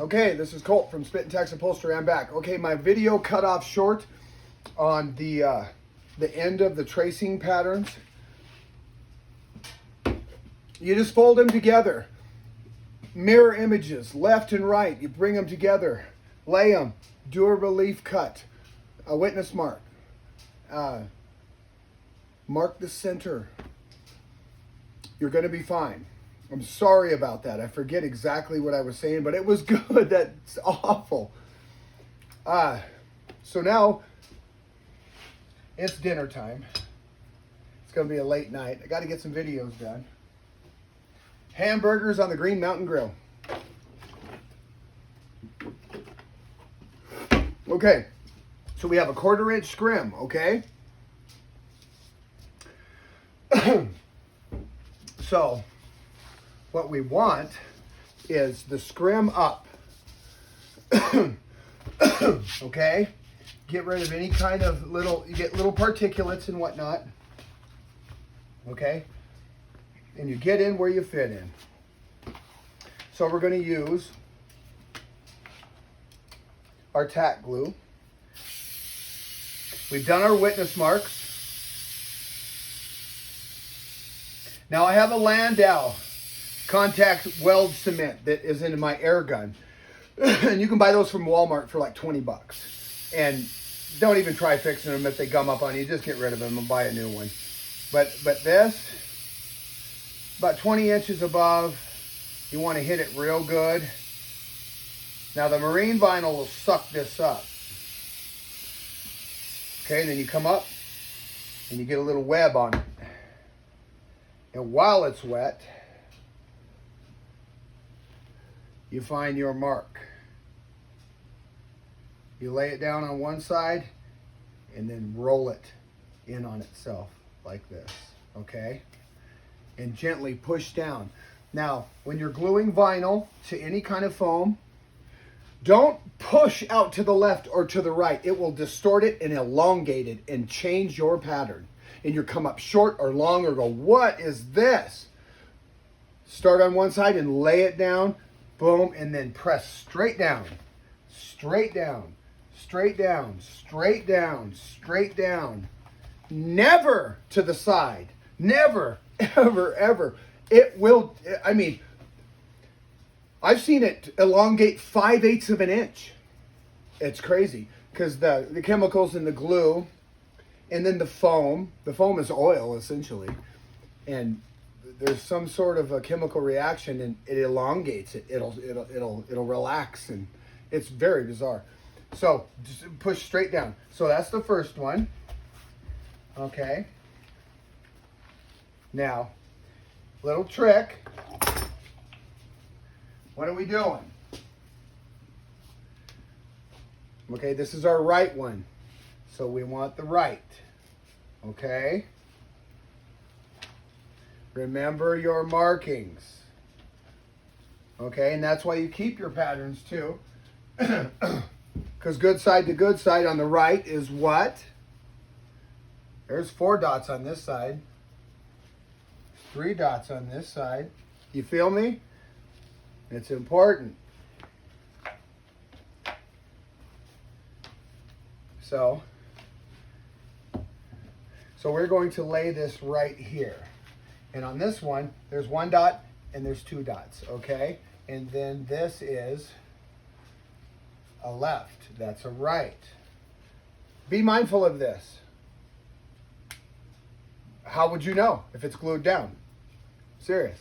Okay, this is Colt from Spit and Text Upholstery. I'm back. Okay, my video cut off short on the end of the tracing patterns. You just fold them together. Mirror images, left and right. You bring them together, lay them, do a relief cut, a witness mark. Mark the center. You're going to be fine. I'm sorry about that. I forget exactly what I was saying, but it was good. That's awful. So now it's dinner time. It's going to be a late night. I got to get some videos done. Hamburgers on the Green Mountain Grill. Okay, so we have a 1/4 inch scrim, okay? So what we want is the scrim up. Okay? Get rid of any kind of you get little particulates and whatnot. Okay? And you get in where you fit in. So we're going to use our tack glue. We've done our witness marks. Now I have a Landau contact weld cement that is in my air gun. And you can buy those from Walmart for like 20 bucks. And don't even try fixing them if they gum up on you. Just get rid of them and buy a new one. But this, about 20 inches above, you want to hit it real good. Now the marine vinyl will suck this up. Okay, then you come up and you get a little web on it. And while it's wet, you find your mark. You lay it down on one side and then roll it in on itself like this, okay? And gently push down. Now, when you're gluing vinyl to any kind of foam, don't push out to the left or to the right. It will distort it and elongate it and change your pattern. And you come up short or long or go, what is this? Start on one side and lay it down, boom, and then press straight down, straight down, straight down, straight down, straight down. Never to the side. Never, ever, ever. It will, I mean, I've seen it elongate 5/8 of an inch. It's crazy because the chemicals in the glue and then the foam is oil essentially. And there's some sort of a chemical reaction and it elongates it. It'll relax and it's very bizarre. So just push straight down. So that's the first one. Okay. Now, little trick. What are we doing? Okay, this is our right one. So we want the right. Okay? Remember your markings. Okay, and that's why you keep your patterns too. Because good side to good side on the right is what? There's 4 dots on this side. 3 dots on this side. You feel me? It's important. So we're going to lay this right here. And on this one, there's 1 dot and there's 2 dots, okay? And then this is a left. That's a right. Be mindful of this. How would you know if it's glued down? Serious.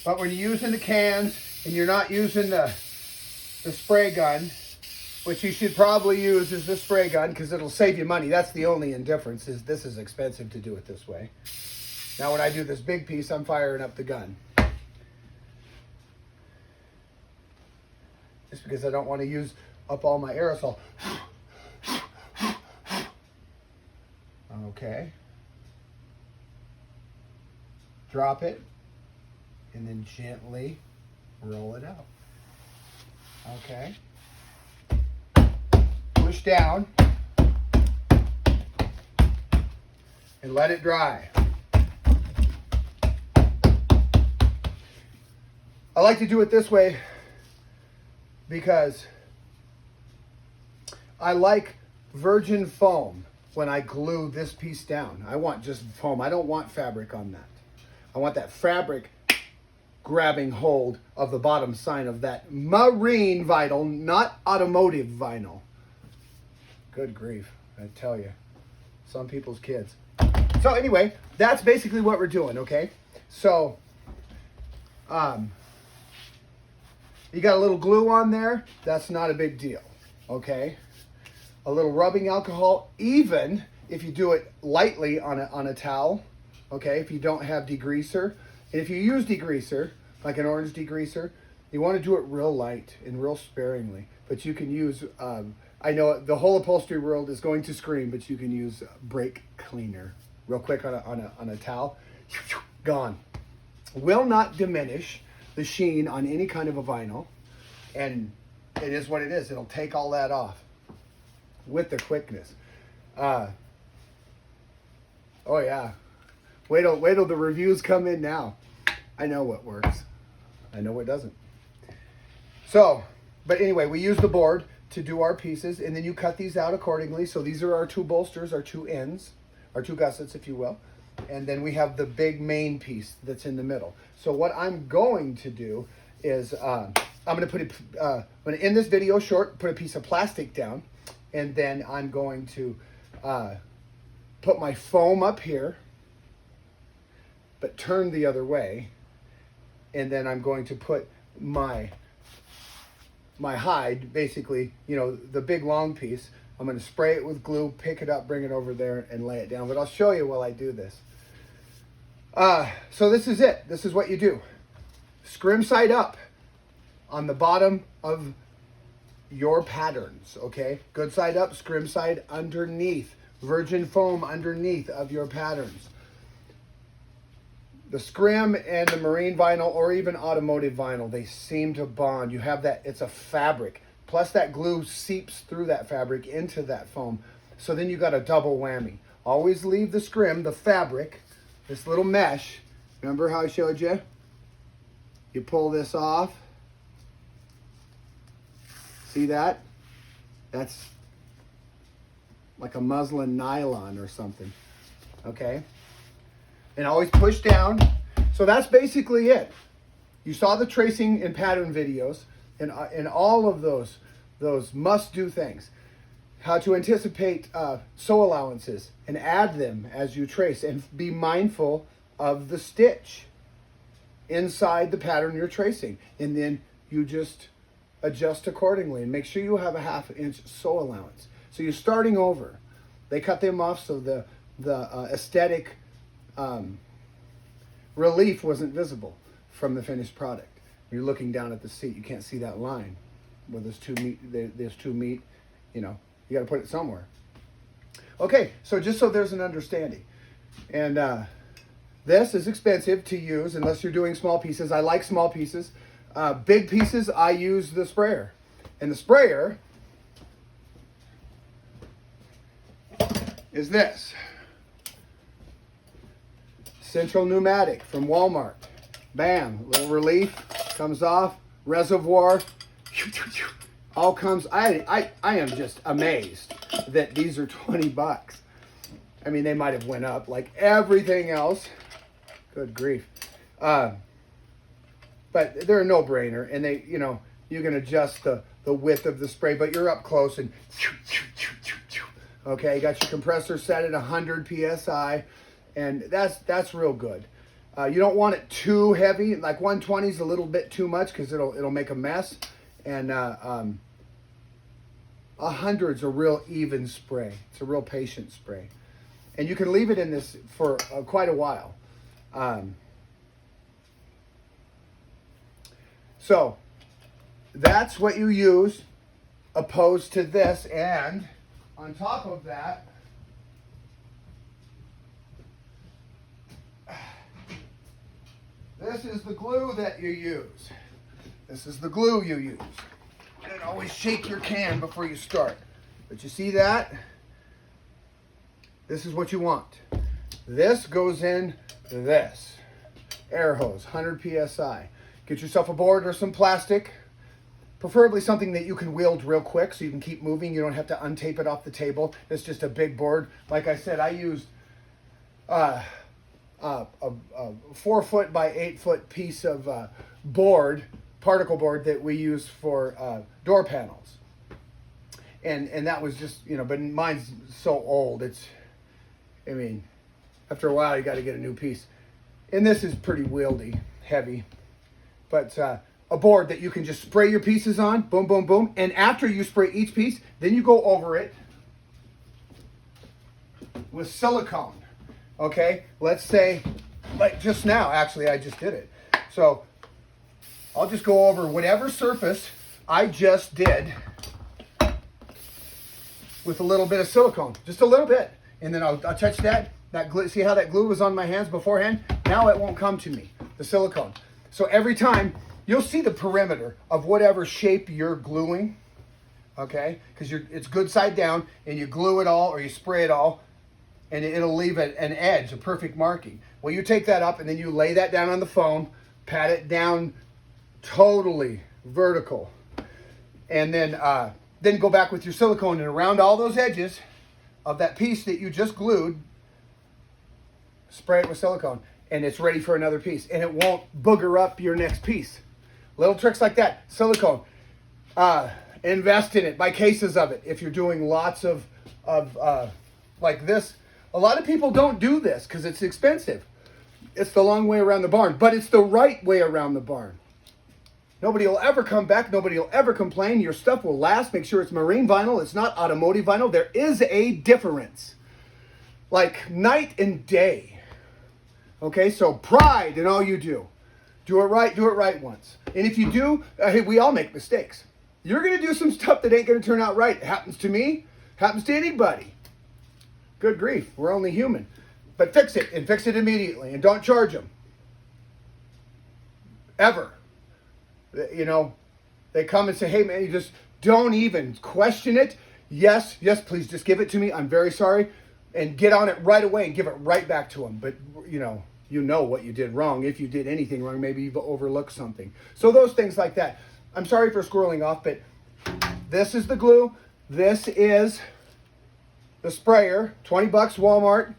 But when you're using the cans and you're not using the spray gun, which you should probably use is the spray gun because it'll save you money. That's the only indifference is this is expensive to do it this way. Now when I do this big piece, I'm firing up the gun. Just because I don't want to use up all my aerosol. Okay. Drop it, and then gently roll it out. Okay. Push down and let it dry. I like to do it this way because I like virgin foam when I glue this piece down. I want just foam. I don't want fabric on that. I want that fabric grabbing hold of the bottom side of that marine vinyl, not automotive vinyl. Good grief, I tell you. Some people's kids. So anyway, that's basically what we're doing, okay? So, you got a little glue on there. That's not a big deal, okay? A little rubbing alcohol, even if you do it lightly on a towel, okay? If you don't have degreaser. And if you use degreaser, like an orange degreaser, you want to do it real light and real sparingly. But you can use, I know the whole upholstery world is going to scream, but you can use brake cleaner real quick on a towel. Gone. Will not diminish the sheen on any kind of a vinyl, and it is what it is. It'll take all that off with the quickness. Oh yeah, wait till the reviews come in now. I know what works, I know what doesn't. So, but anyway, we use the board to do our pieces, and then you cut these out accordingly. So these are our two bolsters, our two ends, our two gussets, if you will. And then we have the big main piece that's in the middle. So what I'm going to do is I'm going to end this video short, put a piece of plastic down, and then I'm going to put my foam up here, but turn the other way. And then I'm going to put my hide, basically, you know, the big long piece. I'm going to spray it with glue, pick it up, bring it over there, and lay it down. But I'll show you while I do this. So this is it. This is what you do. Scrim side up on the bottom of your patterns, okay? Good side up, scrim side underneath. Virgin foam underneath of your patterns. The scrim and the marine vinyl, or even automotive vinyl, they seem to bond. You have that, it's a fabric. Plus that glue seeps through that fabric into that foam. So then you got a double whammy. Always leave the scrim, the fabric, this little mesh. Remember how I showed you? You pull this off. See that? That's like a muslin nylon or something. Okay? And always push down. So that's basically it. You saw the tracing and pattern videos and all of those must-do things. How to anticipate sew allowances and add them as you trace, and be mindful of the stitch inside the pattern you're tracing. And then you just adjust accordingly and make sure you have a 1/2 inch sew allowance. So you're starting over. They cut them off so the aesthetic relief wasn't visible from the finished product. You're looking down at the seat. You can't see that line where there's two meat, you know, you got to put it somewhere. Okay, so just so there's an understanding. And this is expensive to use unless you're doing small pieces. I like small pieces. Big pieces, I use the sprayer. And the sprayer is this. Central Pneumatic from Walmart. Bam, little relief, comes off, reservoir, all comes. I am just amazed that these are 20 bucks. I mean, they might have went up like everything else. Good grief. But they're a no-brainer, and they, you know, you can adjust the width of the spray, but you're up close and okay, you got your compressor set at 100 PSI, and that's real good. You don't want it too heavy. Like 120 is a little bit too much because it'll make a mess. And 100's a real even spray. It's a real patient spray, and you can leave it in this for quite a while. So that's what you use, opposed to this. And on top of that, this is the glue that you use. This is the glue you use. And always shake your can before you start. But you see that? This is what you want. This goes in this. Air hose, 100 PSI. Get yourself a board or some plastic. Preferably something that you can wield real quick so you can keep moving. You don't have to untape it off the table. It's just a big board. Like I said, I used a 4-foot by 8-foot piece of board, particle board that we use for door panels. And that was just, you know, but mine's so old. I mean, after a while, you got to get a new piece. And this is pretty wieldy, heavy. But a board that you can just spray your pieces on, boom, boom, boom. And after you spray each piece, then you go over it with silicone. Okay? Let's say, like just now, actually, I just did it. So I'll just go over whatever surface I just did with a little bit of silicone, just a little bit. And then I'll touch that glue. See how that glue was on my hands beforehand? Now it won't come to me, the silicone. So every time, you'll see the perimeter of whatever shape you're gluing, okay? Because it's good side down, and you glue it all or you spray it all, and it'll leave an edge, a perfect marking. Well, you take that up, and then you lay that down on the foam, pat it down totally vertical, and then go back with your silicone and around all those edges of that piece that you just glued, spray it with silicone, and it's ready for another piece, and it won't booger up your next piece. Little tricks like that. Silicone. Invest in it. Buy cases of it. If you're doing lots of like this, a lot of people don't do this because it's expensive. It's the long way around the barn, but it's the right way around the barn. Nobody will ever come back. Nobody will ever complain. Your stuff will last. Make sure it's marine vinyl. It's not automotive vinyl. There is a difference. Like night and day. Okay, so pride in all you do. Do it right once. And if you do, hey, we all make mistakes. You're going to do some stuff that ain't going to turn out right. It happens to me. Happens to anybody. Good grief. We're only human. But fix it, and fix it immediately. And don't charge them. Ever. You know, they come and say, hey, man, you just don't even question it. Yes, please just give it to me. I'm very sorry. And get on it right away and give it right back to them. But, you know what you did wrong. If you did anything wrong, maybe you've overlooked something. So those things like that. I'm sorry for squirreling off, but this is the glue. This is the sprayer. 20 bucks Walmart.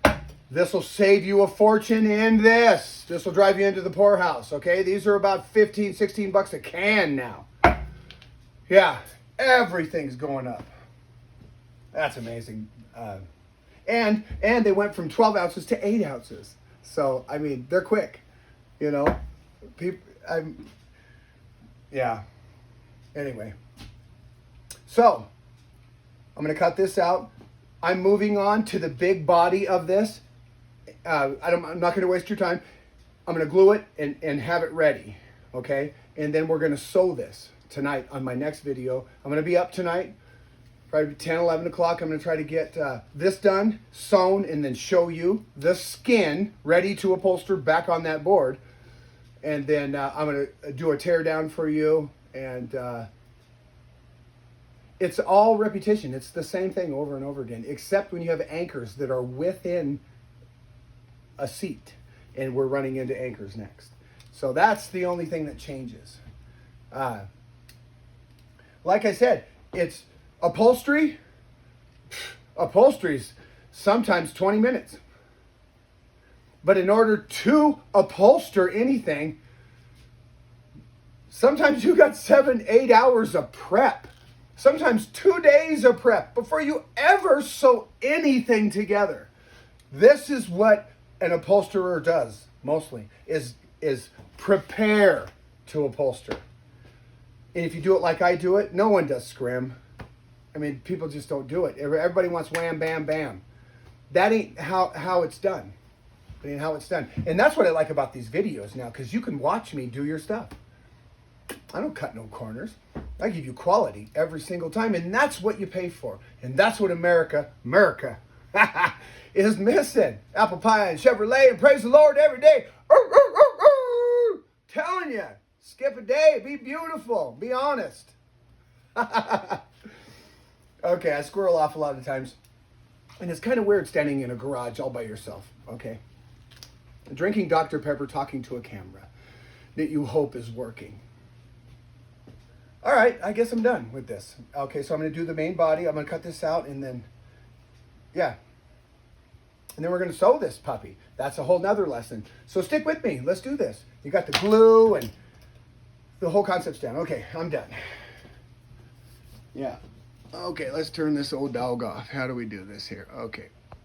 This will save you a fortune in this. This will drive you into the poorhouse, okay? These are about 15, 16 bucks a can now. Yeah, everything's going up. That's amazing. And they went from 12 ounces to 8 ounces. So, I mean, they're quick, you know. Yeah. Anyway. So, I'm going to cut this out. I'm moving on to the big body of this. I'm not going to waste your time. I'm going to glue it and have it ready, okay? And then we're going to sew this tonight on my next video. I'm going to be up tonight, probably 10, 11 o'clock. I'm going to try to get this done, sewn, and then show you the skin ready to upholster back on that board. And then I'm going to do a tear down for you. And it's all repetition. It's the same thing over and over again, except when you have anchors that are within a seat, and we're running into anchors next. So that's the only thing that changes. Like I said, it's upholstery. Upholstery's sometimes 20 minutes. But in order to upholster anything, sometimes you got 7, 8 hours of prep. Sometimes 2 days of prep before you ever sew anything together. This is what an upholsterer does mostly, is prepare to upholster. And if you do it like I do it, no one does scrim. I mean, people just don't do it. Everybody wants wham, bam, bam. That ain't how it's done. That ain't how it's done. And that's what I like about these videos now, because you can watch me do your stuff. I don't cut no corners. I give you quality every single time, and that's what you pay for. And that's what America is missing. Apple pie and Chevrolet, and praise the Lord every day. telling you, skip a day, be beautiful, be honest. Okay, I squirrel off a lot of times. And it's kind of weird standing in a garage all by yourself, okay? Drinking Dr. Pepper, talking to a camera that you hope is working. All right, I guess I'm done with this. Okay, so I'm going to do the main body. I'm going to cut this out and then, yeah. And then we're going to sew this puppy. That's a whole nother lesson. So stick with me. Let's do this. You got the glue and the whole concept's down. Okay, I'm done. Yeah. Okay, let's turn this old dog off. How do we do this here? Okay.